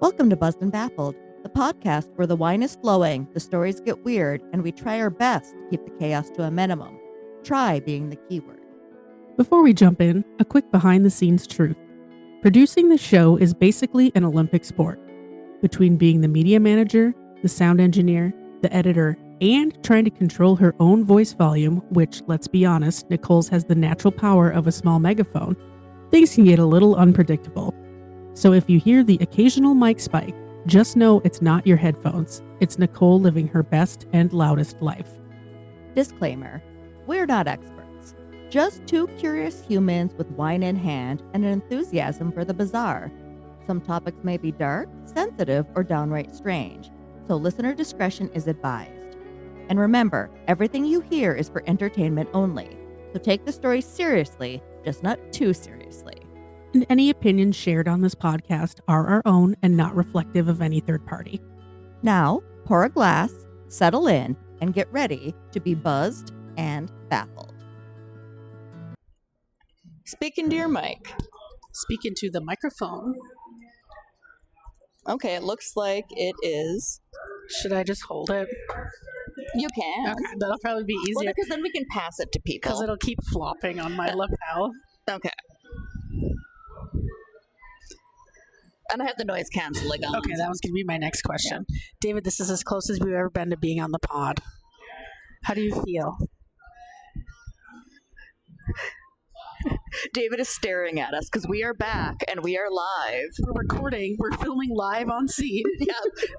Welcome to Buzzed and Baffled, the podcast where the wine is flowing, the stories get weird, and we try our best to keep the chaos to a minimum. Try being the keyword. Before we jump in, a quick behind-the-scenes truth. Producing the show is basically an Olympic sport. Between being the media manager, the sound engineer, the editor, and trying to control her own voice volume, which, let's be honest, Nicole's has the natural power of a small megaphone, things can get a little unpredictable. So if you hear the occasional mic spike, just know it's not your headphones. It's Nicole living her best and loudest life. Disclaimer, we're not experts. Just two curious humans with wine in hand and an enthusiasm for the bizarre. Some topics may be dark, sensitive, or downright strange, so listener discretion is advised. And remember, everything you hear is for entertainment only, so take the story seriously, just not too seriously. And any opinions shared on this podcast are our own and not reflective of any third party. Now, pour a glass, settle in, and get ready to be buzzed and baffled. Speaking to your mic. Speak into the microphone. Okay, it looks like it is. Should I just hold it? You can. Okay, that'll probably be Well, easier. because then we can pass it to people. Because it'll keep flopping on my lapel. Okay. And I have the noise canceling on. Okay, that was going to be my next question. Yeah. David, this is as close as we've ever been to being on the pod. How do you feel? David is staring at us because we are back and we are live. We're recording. We're filming live on scene. Yeah,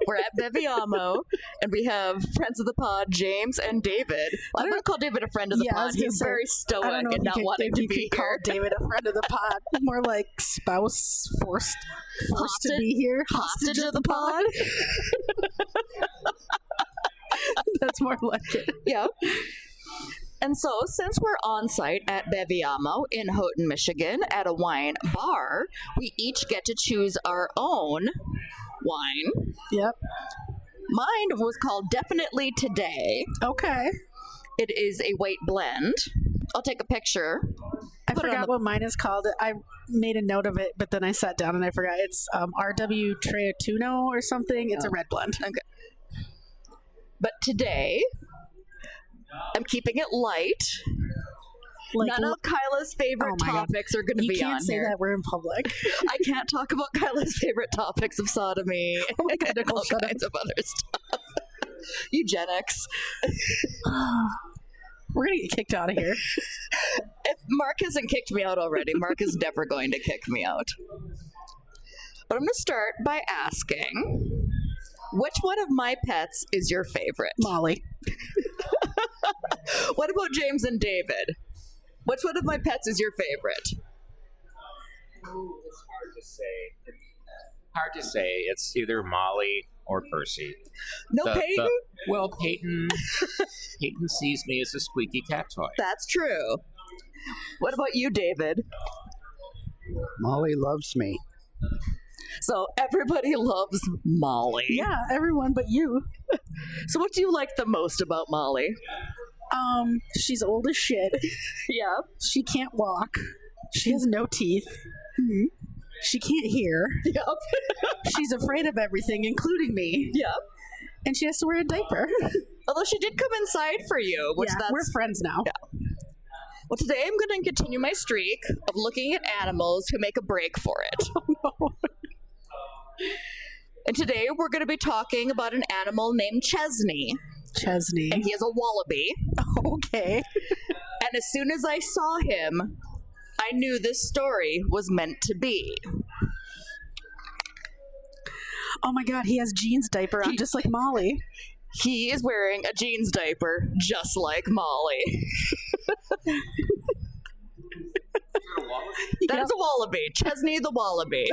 we're at Beviamo, and we have friends of the pod, James and David. Well, I'm going to call David a friend of the pod. He's very stoic and not wanting to be call here. David a friend of the pod. More like spouse forced to be here. Hostage of the pod. That's more like it. Yeah. And so, since we're on site at Beviamo in Houghton, Michigan, at a wine bar, we each get to choose our own wine. Yep. Mine was called Definitely Today. Okay. It is a white blend. I'll take a picture. I forgot what mine is called. I made a note of it, but then I sat down and I forgot. It's RW Treatuno or something. It's a red blend. Okay. But today, I'm keeping it light. None of Kyla's favorite topics are going to be on here. You can't say that. We're in public. I can't talk about Kyla's favorite topics of sodomy and all kinds of other stuff. Eugenics. We're going to get kicked out of here. If Mark hasn't kicked me out already, Mark is never going to kick me out. But I'm going to start by asking, which one of my pets is your favorite? Molly. What about James and David? Which one of my pets is your favorite? Ooh, it's hard to say. It's either Molly or Percy. No Peyton? Peyton sees me as a squeaky cat toy. That's true. What about you, David? Molly loves me. So everybody loves Molly. Yeah, everyone but you. So what do you like the most about Molly? She's old as shit. Yeah. She can't walk. She has no teeth. Mm-hmm. She can't hear. Yep. She's afraid of everything, including me. Yep. And she has to wear a diaper. Although she did come inside for you. We're friends now. Yeah. Well, today I'm going to continue my streak of looking at animals who make a break for it. Oh, no. And today we're going to be talking about an animal named Chesney. Chesney. And he is a wallaby. Okay. And as soon as I saw him, I knew this story was meant to be. Oh my God, he has jeans diaper on just like Molly. He is wearing a jeans diaper just like Molly. That is a wallaby. Chesney the Wallaby.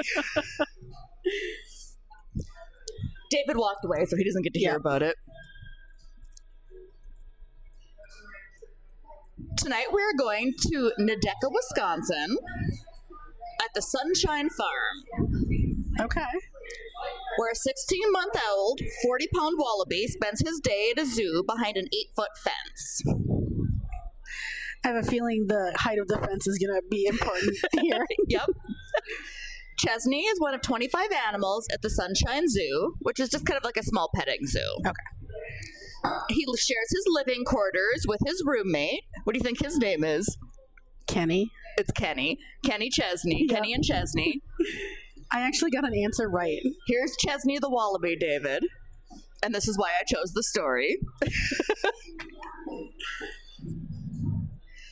David walked away, so he doesn't get to hear about it. Tonight we're going to Nadeka, Wisconsin, at the Sunshine Farm. Okay. Where a 16-month-old, 40-pound wallaby spends his day at a zoo behind an 8-foot fence. I have a feeling the height of the fence is going to be important here. Yep. Chesney is one of 25 animals at the Sunshine Zoo, which is just kind of like a small petting zoo. Okay. He shares his living quarters with his roommate. What do you think his name is? Kenny. It's Kenny. Kenny Chesney. Yep. Kenny and Chesney. I actually got an answer right. Here's Chesney the Wallaby, David. And this is why I chose the story.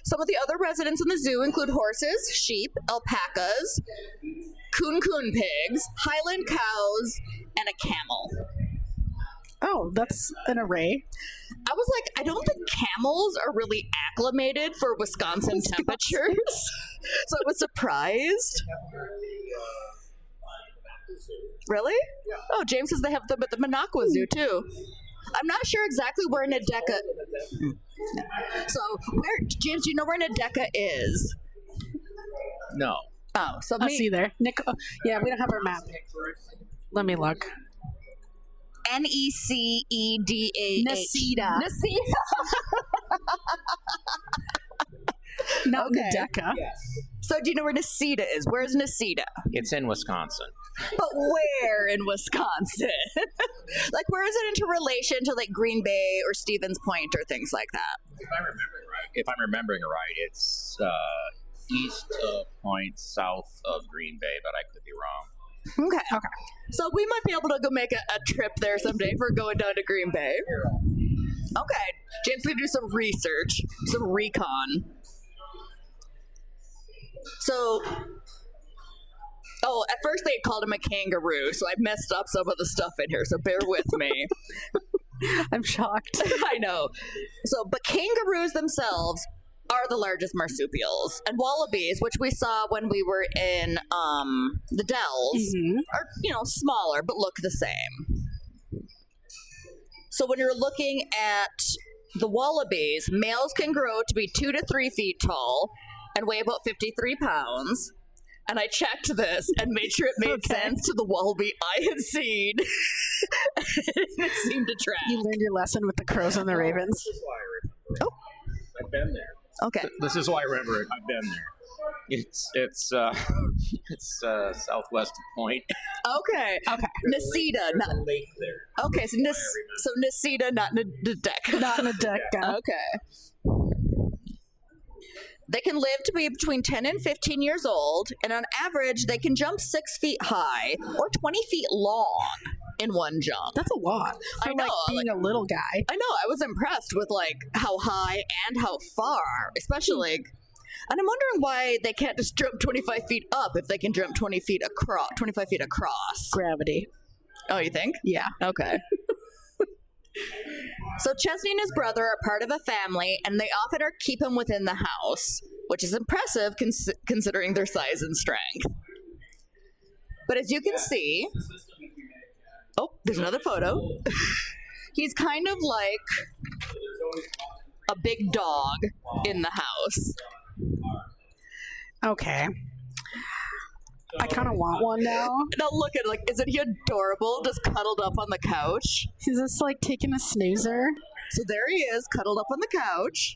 Some of the other residents in the zoo include horses, sheep, alpacas, coon pigs, Highland cows, and a camel. Oh, that's an array. I was like, I don't think camels are really acclimated for Wisconsin temperatures. So I was surprised. Really? Oh, James says they have them at the Minocqua Zoo, too. I'm not sure exactly where Nadeca... So, James, do you know where Nadeca is? No. Oh, so I'll see there. Nicole. Yeah, we don't have our map. Let me look. Neceda. Neceda. Neceda. Not Okay. Nadeca. So do you know where Neceda is? Where's Neceda? It's in Wisconsin. But where in Wisconsin? Like, where is it into relation to like Green Bay or Stevens Point or things like that? If I'm remembering right, it's east of Point, south of Green Bay, but I could be wrong. Okay. So we might be able to go make a trip there someday if we're going down to Green Bay. Okay. James gonna do some research, some recon. So, at first they called him a kangaroo, so I messed up some of the stuff in here, so bear with me. I'm shocked. I know. So, but kangaroos themselves are the largest marsupials, and wallabies, which we saw when we were in the Dells, are smaller but look the same. So when you're looking at the wallabies, males can grow to be 2 to 3 feet tall and weigh about 53 pounds. And I checked this and made sure it made sense to the wallaby I had seen. It seemed to track. You learned your lesson with the crows and the ravens. This is why I remember it. I've been there. Okay. This is why I remember it. I've been there. It's southwest of Point. Okay. Neceda, not lake there. okay. So Neceda, not Nadeca. Not Nadeca. Okay. They can live to be between 10 and 15 years old, and on average, they can jump 6 feet high or 20 feet long in one jump. That's a lot for I know, being a little guy. I know. I was impressed with how high and how far, especially. And I'm wondering why they can't just jump 25 feet up if they can jump 25 feet across. Gravity. Oh, you think? Yeah. Okay. So Chesney and his brother are part of a family, and they often keep him within the house, which is impressive considering their size and strength. But as you can see, there's another photo. He's kind of like a big dog in the house. Okay. I kind of want one now. Now look at isn't he adorable? Just cuddled up on the couch. He's just like taking a snoozer. So there he is, cuddled up on the couch.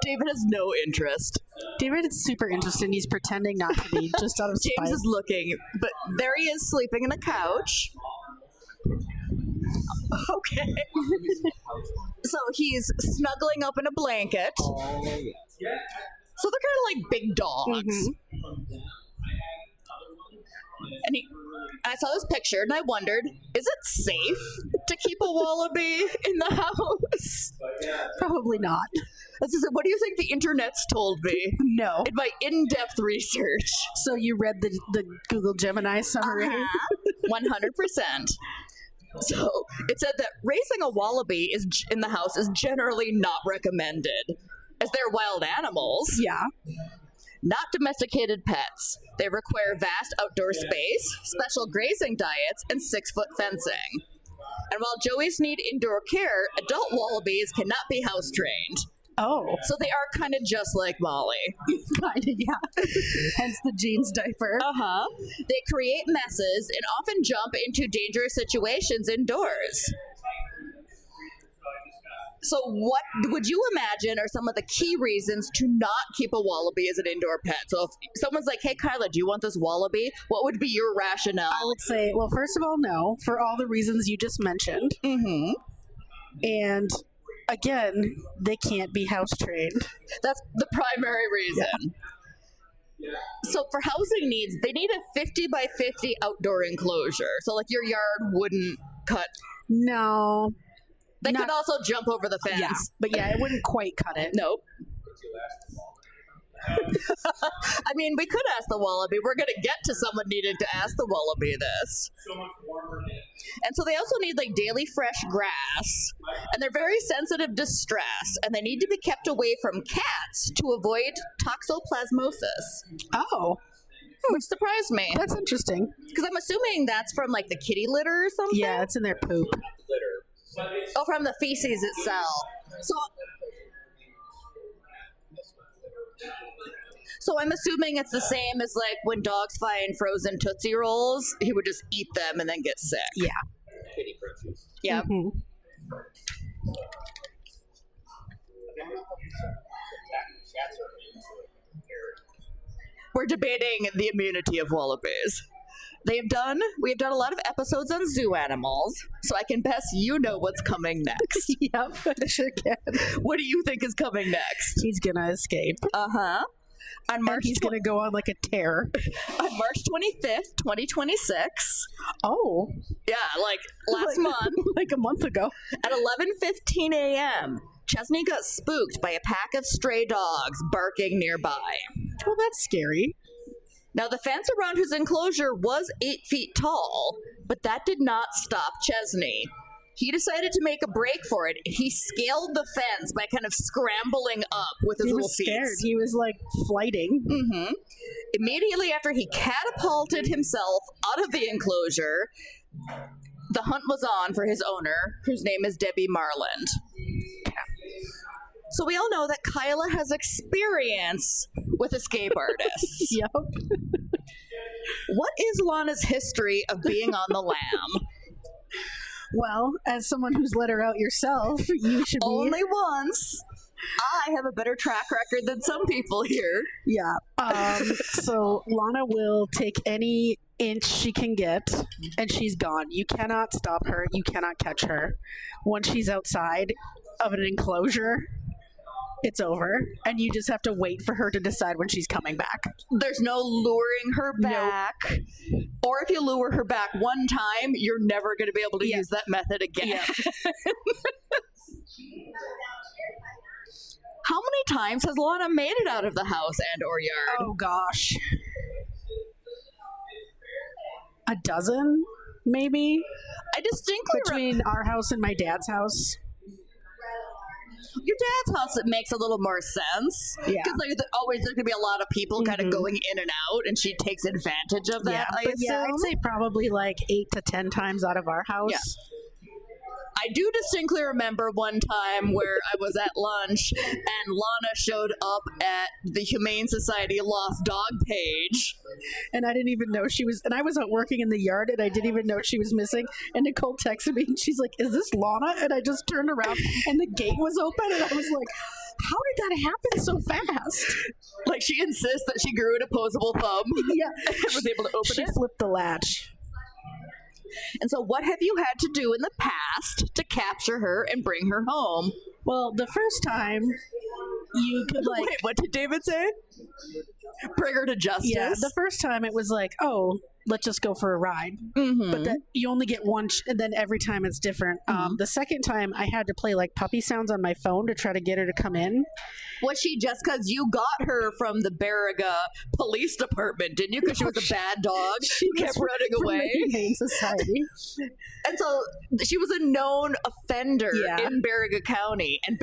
David has no interest. David is super interested. He's pretending not to be, just out of spite. James is looking, but there he is sleeping in a couch. Okay. So he's snuggling up in a blanket. So they're kind of like big dogs. And I saw this picture and I wondered, is it safe to keep a wallaby in the house? Probably not. What do you think the internet's told me? No. In my in-depth research. So you read the Google Gemini summary? 100%. So it said that raising a wallaby in the house is generally not recommended, as they're wild animals. Yeah. Not domesticated pets. They require vast outdoor space, special grazing diets, and 6-foot fencing. And while joeys need indoor care, adult wallabies cannot be house trained. Oh. So they are kind of just like Molly. Kind of, yeah. Hence the jeans diaper. Uh-huh. They create messes and often jump into dangerous situations indoors. So what would you imagine are some of the key reasons to not keep a wallaby as an indoor pet? So if someone's like, hey, Kyla, do you want this wallaby? What would be your rationale? I would say, well, first of all, no, for all the reasons you just mentioned. Mm-hmm. And again, they can't be house trained. That's the primary reason. So for housing needs, they need a 50 by 50 outdoor enclosure. So like your yard wouldn't cut. No. They could also jump over the fence. Yeah, but yeah, it wouldn't quite cut it. Nope. I mean, we could ask the wallaby. We're going to get to someone needed to ask the wallaby this. And so they also need like daily fresh grass, and they're very sensitive to stress, and they need to be kept away from cats to avoid toxoplasmosis. Oh, Which surprised me. that's interesting. Because I'm assuming that's from like the kitty litter or something. Yeah, it's in their poop. Oh, from the feces itself. So I'm assuming it's the same as like when dogs find frozen Tootsie Rolls, he would just eat them and then get sick. Yeah. Yeah. Mhm. We're debating the immunity of wallabies. We have done a lot of episodes on zoo animals, so I can bet you know what's coming next. Yep, I sure can. What do you think is coming next? He's gonna escape. Uh-huh. On And March he's gonna go on like a tear. on March 25th, 2026. Oh, Yeah, like last month like a month ago. at 11:15 a.m. Chesney got spooked by a pack of stray dogs barking nearby. Well, that's scary. Now, the fence around his enclosure was 8 feet tall, but that did not stop Chesney. He decided to make a break for it. He scaled the fence by kind of scrambling up with his He little was feet. scared. He was like flighting. Mm-hmm. Immediately after he catapulted himself out of the enclosure, the hunt was on for his owner, whose name is Debbie Marland. So we all know that Kyla has experience with escape artists. Yep. What is Lana's history of being on the lam? Well, as someone who's let her out yourself, you should be. Only once. I have a better track record than some people here. Yeah. So Lana will take any inch she can get, and she's gone. You cannot stop her. You cannot catch her. Once she's outside of an enclosure, it's over, and you just have to wait for her to decide when she's coming back. There's no luring her Nope. back. Or if you lure her back one time, you're never going to be able to Yeah. use that method again. Yeah. How many times has Lana made it out of the house and or yard? Oh gosh, a dozen, maybe, I distinctly between our house and my dad's house. your dad's house, it makes a little more sense. Yeah. Because there's going to be a lot of people kind of going in and out, and she takes advantage of that, Yeah, I but assume. yeah, I'd say probably like 8 to 10 times out of our house. Yeah. I do distinctly remember one time where I was at lunch and Lana showed up at the Humane Society Lost Dog page. And I didn't even know she was, and I was out working in the yard, and I didn't even know she was missing. And Nicole texted me, and she's like, "Is this Lana?" And I just turned around, and the gate was open, and I was like, "How did that happen so fast?" Like, she insists that she grew an opposable thumb Yeah, and was able to open she it. flipped the latch. And so what have you had to do in the past to capture her and bring her home? Well, the first time you could like, Wait, what did David say? Bring her to justice. yeah, the first time it was like, oh, let's just go for a ride. Mhm. But that you only get one, and then every time it's different. The second time I had to play like puppy sounds on my phone to try to get her to come in. Was she just because you got her from the Baraga Police Department, didn't you? Because she was a bad dog. She kept running From away. the Humane Society. And so she was a known offender Yeah. in Baraga County. And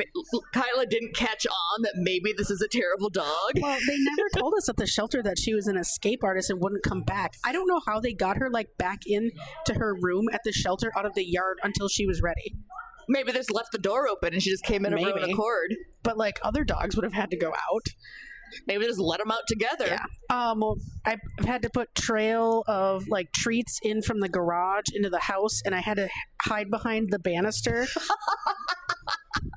Kyla didn't catch on that maybe this is a terrible dog. Well, they never told us at the shelter that she was an escape artist and wouldn't come back. I don't know how they got her like back in to her room at the shelter out of the yard until she was ready. Maybe they just left the door open and she just came in of her own Maybe. accord. But like other dogs would have had to go out. Maybe they just let them out together. Yeah. Well, I've had to put trail of like treats in from the garage into the house, and I had to hide behind the banister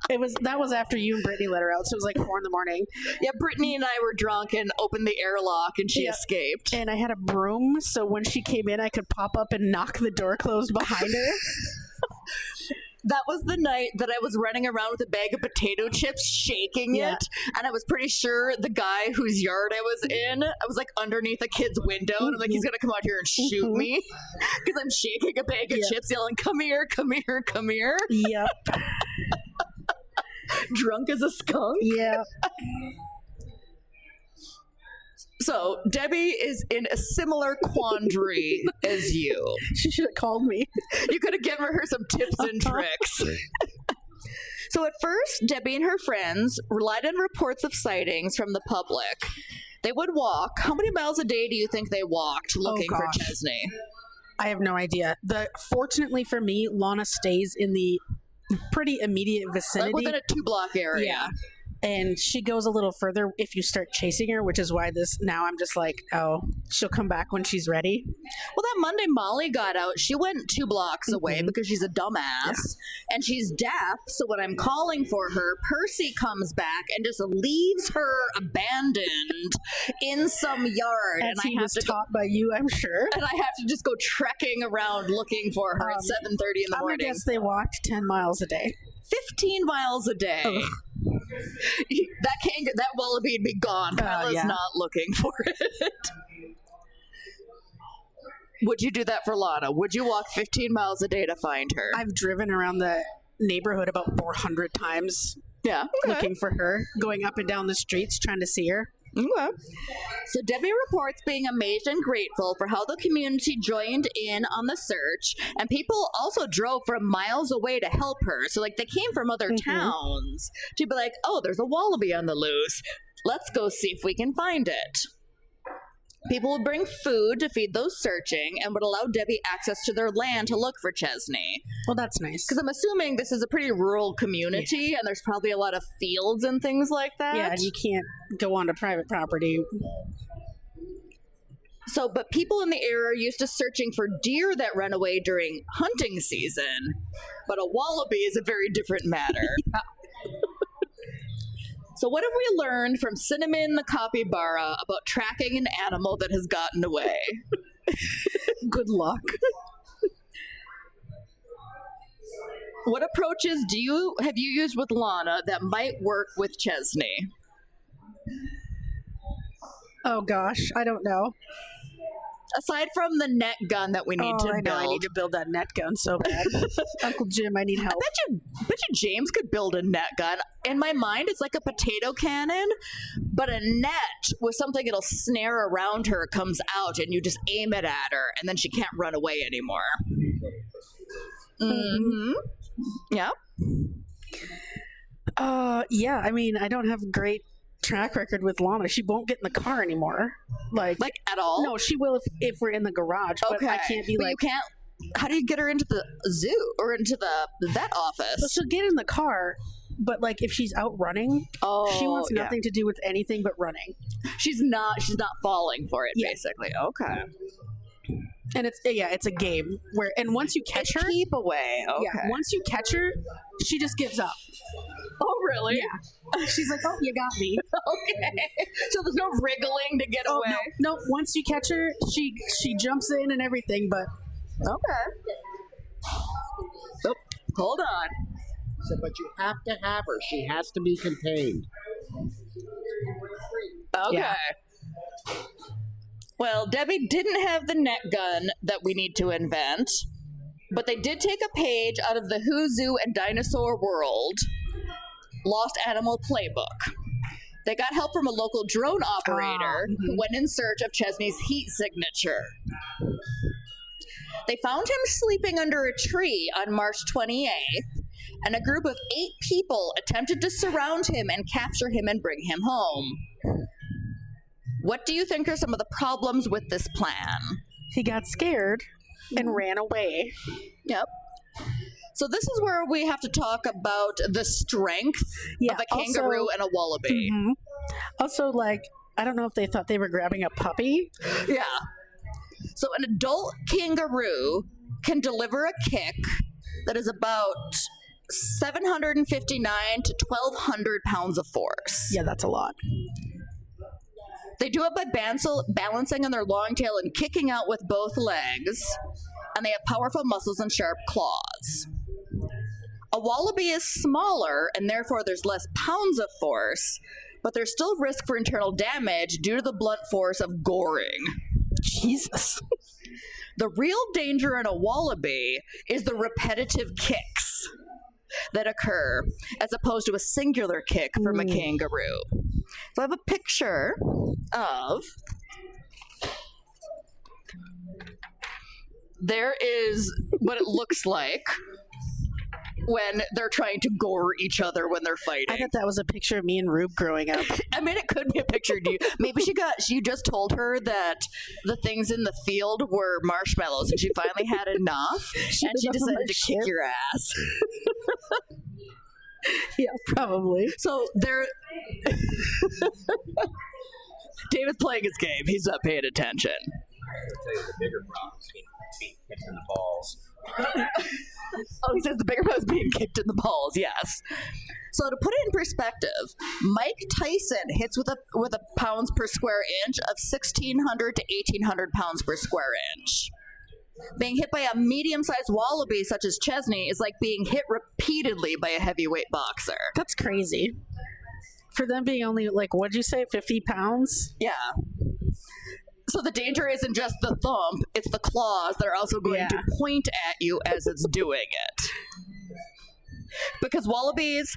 That was after you and Brittany let her out, so it was like 4 a.m. Yeah, Brittany and I were drunk and opened the airlock and she escaped. And I had a broom, so when she came in, I could pop up and knock the door closed behind her. That was the night that I was running around with a bag of potato chips, shaking it. And I was pretty sure the guy whose yard I was in, I was like underneath a kid's window. And I'm like, he's going to come out here and shoot me. Because I'm shaking a bag of chips, yelling, come here, come here, come here. Yep. Drunk as a skunk. Yeah. So Debbie is in a similar quandary as you. She should have called me. You could have given her some tips and tricks. So at first, Debbie and her friends relied on reports of sightings from the public. They would walk. How many miles a day do you think they walked looking for Chesney? I have no idea. Fortunately for me, Lana stays in the pretty immediate vicinity. Like within a 2-block area. Yeah. And she goes a little further if you start chasing her, which is why now I'm just like, oh, she'll come back when she's ready. Well, that Monday Molly got out, she went 2 blocks away because she's a dumbass and she's deaf. So when I'm calling for her, Percy comes back and just leaves her abandoned in some yard. As he was taught by you, I'm sure. And I have to just go trekking around looking for her at 7:30 in the morning. I guess they walked 10 miles a day. 15 miles a day. Ugh. That wallaby would be gone. Kyla's not looking for it. Would you do that for Lana? Would you walk 15 miles a day to find her? I've driven around the neighborhood about 400 times. Yeah. Okay. Looking for her, going up and down the streets trying to see her. Okay. So Debbie reports being amazed and grateful for how the community joined in on the search, and people also drove from miles away to help her. So like they came from other towns to be like, oh, there's a wallaby on the loose. Let's go see if we can find it. People would bring food to feed those searching and would allow Debbie access to their land to look for Chesney. Well, that's nice. Because I'm assuming this is a pretty rural community and there's probably a lot of fields and things like that. Yeah, and you can't go onto private property. So, but people in the area are used to searching for deer that run away during hunting season. But a wallaby is a very different matter. So what have we learned from Cinnamon the capybara about tracking an animal that has gotten away? Good luck. What approaches have you used with Lana that might work with Chesney? Oh gosh, I don't know. Aside from the net gun that we need to build. I need to build that net gun so bad. Uncle Jim, I need help. I bet you James could build a net gun. In my mind, it's like a potato cannon, but a net with something that'll snare around her comes out, and you just aim it at her, and then she can't run away anymore. Mm-hmm. Yeah. Yeah, I mean, I don't have a great track record with Lana. She won't get in the car anymore. Like at all? No, she will if we're in the garage. But I can't be but you can't. How do you get her into the zoo or into the vet office? So she'll get in the car, but like if she's out running, she wants nothing to do with anything but running. She's not falling for it, basically. Okay. And it's a game where, and once you catch her, keep away. Okay. Yeah, once you catch her, she just gives up. Oh, really? Yeah. She's like, oh, you got me. Okay. So there's no wriggling to get away? No. Once you catch her, she jumps in and everything, but... Okay. Oh, hold on. So, but you have to have her. She has to be contained. Okay. Yeah. Well, Debbie didn't have the net gun that we need to invent, but they did take a page out of the Who, Zoo, and Dinosaur World Lost Animal Playbook. They got help from a local drone operator who went in search of Chesney's heat signature. They found him sleeping under a tree on March 28th, and a group of 8 people attempted to surround him and capture him and bring him home. What do you think are some of the problems with this plan? He got scared and ran away. Yep. So this is where we have to talk about the strength of a kangaroo and a wallaby. Mm-hmm. Also, like, I don't know if they thought they were grabbing a puppy. Yeah. So an adult kangaroo can deliver a kick that is about 759 to 1,200 pounds of force. Yeah, that's a lot. They do it by balancing on their long tail and kicking out with both legs, and they have powerful muscles and sharp claws. A wallaby is smaller, and therefore there's less pounds of force, but there's still risk for internal damage due to the blunt force of goring. Jesus. The real danger in a wallaby is the repetitive kicks that occur, as opposed to a singular kick from a kangaroo. So I have a picture of... There is what it looks like when they're trying to gore each other when they're fighting. I thought that was a picture of me and Rube growing up. I mean, it could be a picture of you. Maybe you just told her that the things in the field were marshmallows and she finally had enough and she decided to kick your ass. Yeah, probably. So they're... David's playing his game. He's not paying attention. I'll tell you the bigger problem is being kicked in the balls. Oh, he says the bigger problem is being kicked in the balls. Yes. So to put it in perspective, Mike Tyson hits with a pounds per square inch of 1,600 to 1,800 pounds per square inch. Being hit by a medium-sized wallaby such as Chesney is like being hit repeatedly by a heavyweight boxer. That's crazy. For them being only, like, what'd you say, 50 pounds? Yeah. So the danger isn't just the thump, it's the claws that are also going to point at you as it's doing it. Because wallabies,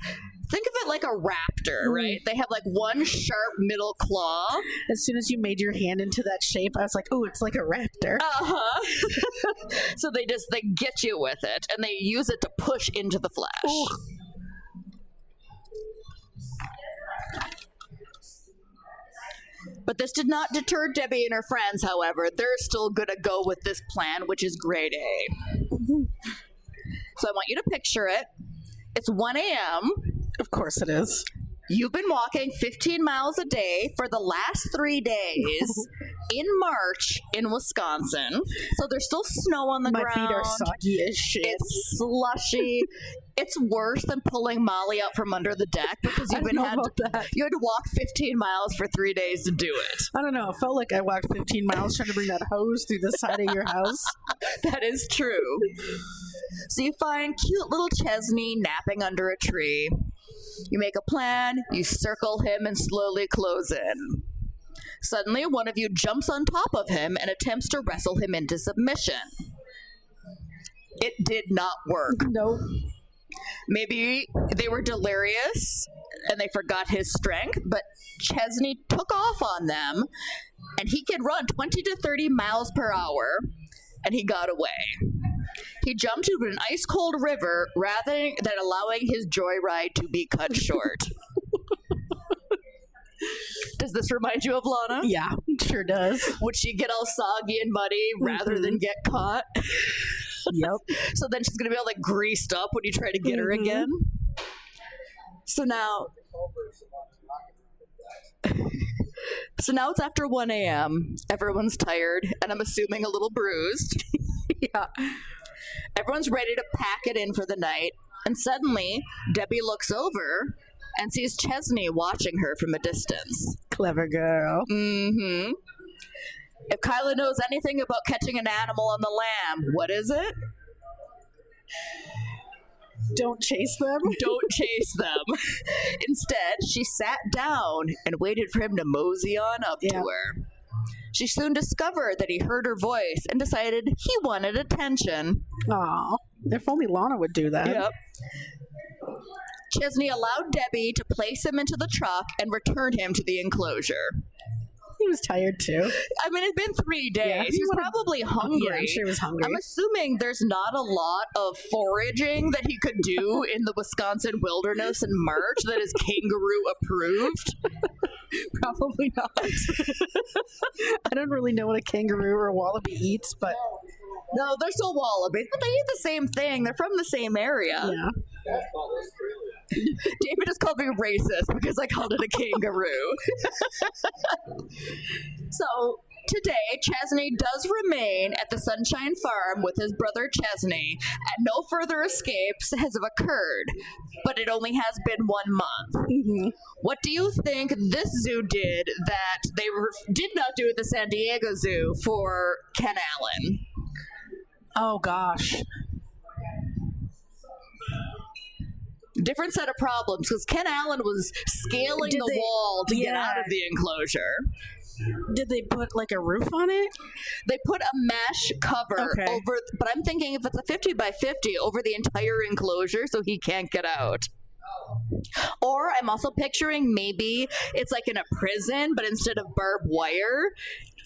think of it like a raptor, right? They have like one sharp middle claw. As soon as you made your hand into that shape, I was like, oh, it's like a raptor. So they get you with it, and they use it to push into the flesh. Ooh. But this did not deter Debbie and her friends, however. They're still going to go with this plan, which is grade A. So I want you to picture it. It's 1 a.m. Of course it is. You've been walking 15 miles a day for the last 3 days in March in Wisconsin. So there's still snow on the ground. My feet are soggy as shit. It's slushy. It's worse than pulling Molly out from under the deck because you had to walk 15 miles for 3 days to do it. I don't know. It felt like I walked 15 miles trying to bring that hose through the side of your house. That is true. So you find cute little Chesney napping under a tree. You make a plan, you circle him, and slowly close in. Suddenly, one of you jumps on top of him and attempts to wrestle him into submission. It did not work. Nope. Maybe they were delirious and they forgot his strength, but Chesney took off on them, and he could run 20 to 30 miles per hour, and he got away. He jumped into an ice-cold river rather than allowing his joyride to be cut short. Does this remind you of Lana? Yeah, it sure does. Would she get all soggy and muddy rather than get caught? Yep. So then she's going to be all like greased up when you try to get her again? So now it's after 1 a.m. Everyone's tired, and I'm assuming a little bruised. Yeah. Everyone's ready to pack it in for the night, and suddenly Debbie looks over and sees Chesney watching her from a distance. Clever girl. Mm-hmm. If Kyla knows anything about catching an animal on the lam, what is it? Don't chase them. Don't chase them. Instead, she sat down and waited for him to mosey on up to her. She soon discovered that he heard her voice and decided he wanted attention. Aw, if only Lana would do that. Yep. Chesney allowed Debbie to place him into the truck and return him to the enclosure. He was tired too. I mean, it'd been 3 days. Yeah, he was probably hungry. Yeah, I'm sure he was hungry. I'm assuming there's not a lot of foraging that he could do in the Wisconsin wilderness in March that is kangaroo approved. Probably not. I don't really know what a kangaroo or a wallaby eats, but... No, they're still wallabies, but they eat the same thing. They're from the same area. Yeah. David just called me racist because I called it a kangaroo. So today, Chesney does remain at the Sunshine Farm with his brother Chesney, and no further escapes has occurred, but it only has been 1 month. Mhm. What do you think this zoo did that they did not do at the San Diego Zoo for Ken Allen? Oh gosh. Different set of problems, because Ken Allen was scaling Did the they- wall to get out yeah. of the enclosure. Did they put like a roof on it? They put a mesh cover Okay. over, but I'm thinking if it's a 50 by 50 over the entire enclosure so he can't get out. Or I'm also picturing maybe it's like in a prison, but instead of barbed wire,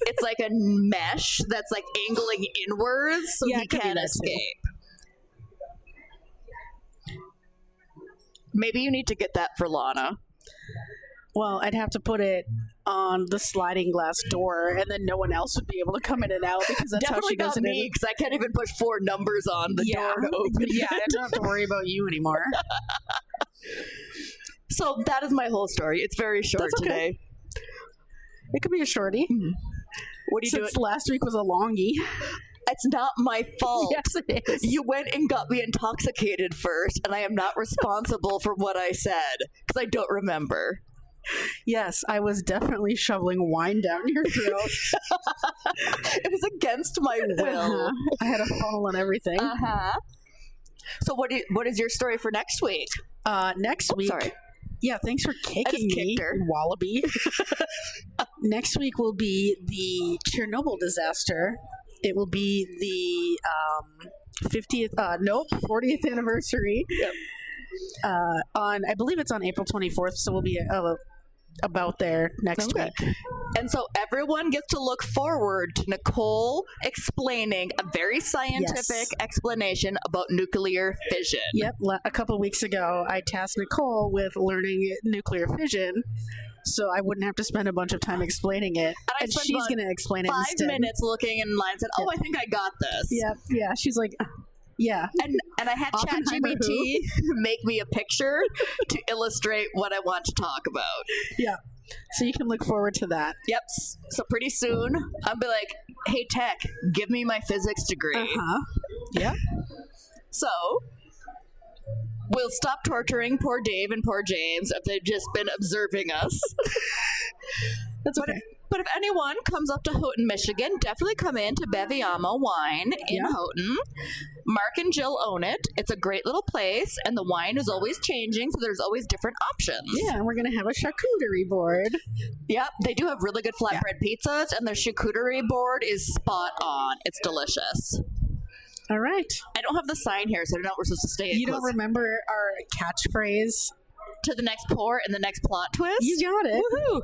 it's like a mesh that's like angling inwards so Yeah, he it could be can't that too. escape. Maybe you need to get that for Lana. Well, I'd have to put it on the sliding glass door, and then no one else would be able to come in and out because that's how Definitely she does not it. me, because I can't even push 4 numbers on the Yeah. door to open Yeah, I it. don't have to worry about you anymore. So that is my whole story. It's very short That's okay. today. It could be a shorty. What are you doing? Since last week was a longie. It's not my fault. Yes, it is. You went and got me intoxicated first, and I am not responsible for what I said because I don't remember. Yes, I was definitely shoveling wine down your throat. It was against my will. I had a funnel and everything. Uh-huh. So what is your story for next week? Next week. Sorry. Yeah, thanks for kicking just me, kicked her. Wallaby. Next week will be the Chernobyl disaster. It will be the 40th anniversary. Yep. I believe it's on April 24th, so we'll be about there next Okay. week. And so everyone gets to look forward to Nicole explaining a very scientific Yes. explanation about nuclear fission. Yep, a couple weeks ago, I tasked Nicole with learning nuclear fission, so I wouldn't have to spend a bunch of time explaining it. I And spent she's about going to explain it 5 instead. minutes looking in line and said, "Oh, I think I got this." Yeah. She's like, yeah. And I had Oppenheimer ChatGPT make me a picture to illustrate what I want to talk about. Yeah. So you can look forward to that. Yep. So pretty soon, I'll be like, "Hey, tech, give me my physics degree." Uh-huh. Yep. So we'll stop torturing poor Dave and poor James if they've just been observing us. That's okay. But if anyone comes up to Houghton, Michigan, definitely come in to Beviamo Wine in Yeah. Houghton. Mark and Jill own it. It's a great little place, and the wine is always changing, so there's always different options. Yeah, and we're going to have a charcuterie board. Yep, they do have really good flatbread pizzas, and their charcuterie board is spot on. It's delicious. All right. I don't have the sign here, so I don't know if we're supposed to stay You don't close remember our catchphrase? to the next pour and the next plot twist. You got it. Woohoo!